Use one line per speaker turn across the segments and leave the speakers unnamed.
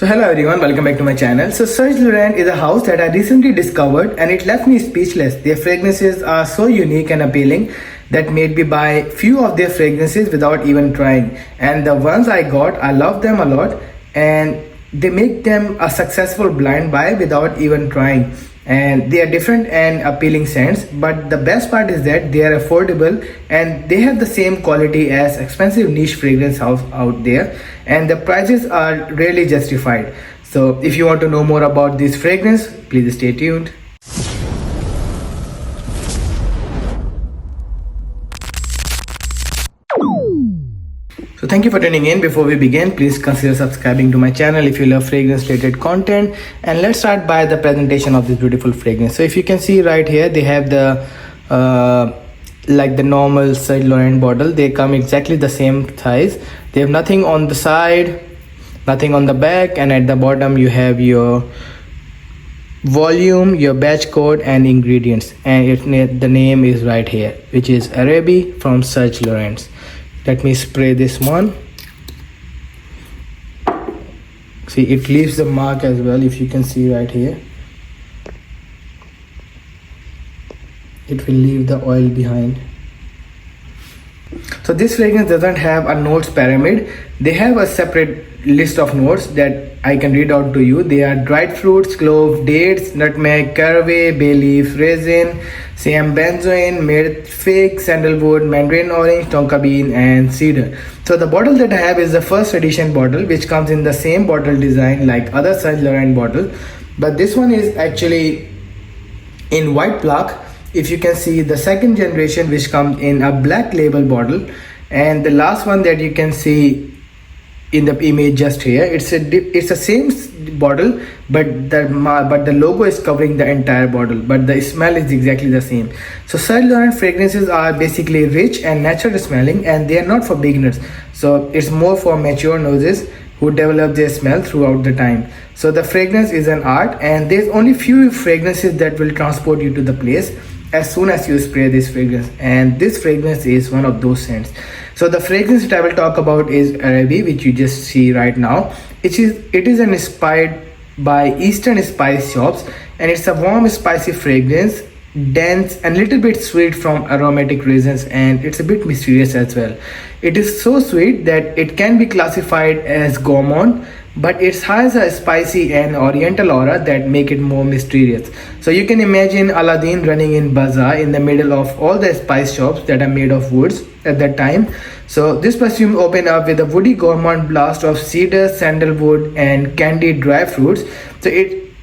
So hello everyone, welcome back to my channel. So Serge Lutens is a house that I recently discovered and it left me speechless. Their fragrances are so unique and appealing that made me buy few of their fragrances without even trying. And the ones I got, I love them a lot and they make them a successful blind buy without even trying. And they are different and appealing scents, but the best part is that they are affordable and they have the same quality as expensive niche fragrance house out there, and the prices are really justified. So if you want to know more about this fragrance, please stay tuned. So thank you for tuning in. Before we begin, please consider subscribing to my channel if you love fragrance related content. And let's start by the presentation of this beautiful fragrance. So if you can see right here, they have the like the normal Serge Lutens bottle. They come exactly the same size. They have nothing on the side, nothing on the back, and at the bottom you have your volume, your batch code and ingredients, and the name is right here, which is Arabie from Serge Lutens. Let me spray this one. See, it leaves the mark as well. If you can see right here, it will leave the oil behind. So this fragrance doesn't have a notes pyramid. They have a separate list of notes that I can read out to you. They are dried fruits, clove, dates, nutmeg, caraway, bay leaf, resin, siam, benzoin, myrth, fig, sandalwood, mandarin orange, tonka bean and cedar. So the bottle that I have is the first edition bottle, which comes in the same bottle design like other Serge Lutens bottle, but this one is actually in white plaque. If you can see the second generation, which comes in a black label bottle, and the last one that you can see in the image just here, it's the same bottle, but the logo is covering the entire bottle, but the smell is exactly the same. So Serge Lutens fragrances are basically rich and natural smelling, and they are not for beginners. So it's more for mature noses who develop their smell throughout the time. So the fragrance is an art, and there's only few fragrances that will transport you to the place as soon as you spray this fragrance, and this fragrance is one of those scents. So the fragrance that I will talk about is Arabie, which you just see right now. It is inspired by Eastern spice shops, and it's a warm spicy fragrance, dense and little bit sweet from aromatic resins, and it's a bit mysterious as well. It is so sweet that it can be classified as gourmand, but it has a spicy and oriental aura that make it more mysterious. So you can imagine Aladdin running in bazar in the middle of all the spice shops that are made of woods at that time. So this perfume open up with a woody gourmand blast of cedar, sandalwood and candied dry fruits. So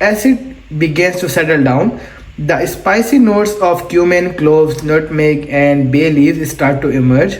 as it begins to settle down, the spicy notes of cumin, cloves, nutmeg and bay leaves start to emerge,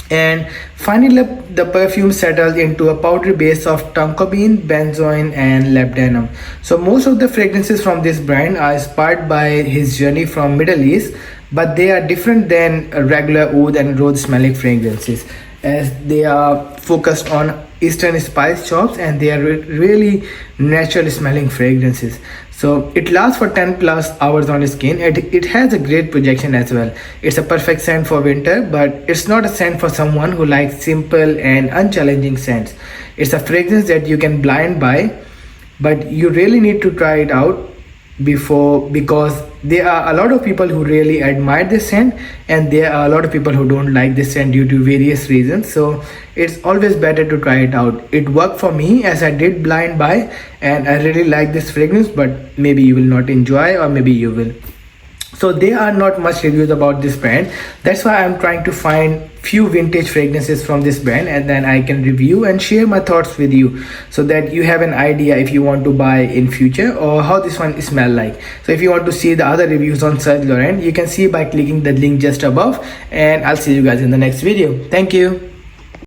and finally the perfume settles into a powdery base of tonka bean, benzoin and labdanum. So most of the fragrances from this brand are inspired by his journey from Middle East, but they are different than regular oud and rose smelling fragrances, as they are focused on Eastern spice shops and they are really natural smelling fragrances. So it lasts for 10 plus hours on the skin, and it has a great projection as well. It's a perfect scent for winter, but it's not a scent for someone who likes simple and unchallenging scents. It's a fragrance that you can blind buy, but you really need to try it out because there are a lot of people who really admire this scent, and there are a lot of people who don't like this scent due to various reasons. So it's always better to try it out. It worked for me as I did blind buy, and I really like this fragrance, but maybe you will not enjoy, or maybe you will. So there are not much reviews about this brand. That's why I'm trying to find few vintage fragrances from this brand, and then I can review and share my thoughts with you, so that you have an idea if you want to buy in future or how this one smell like. So if you want to see the other reviews on Serge Lutens, you can see by clicking the link just above, and I'll see you guys in the next video. Thank you.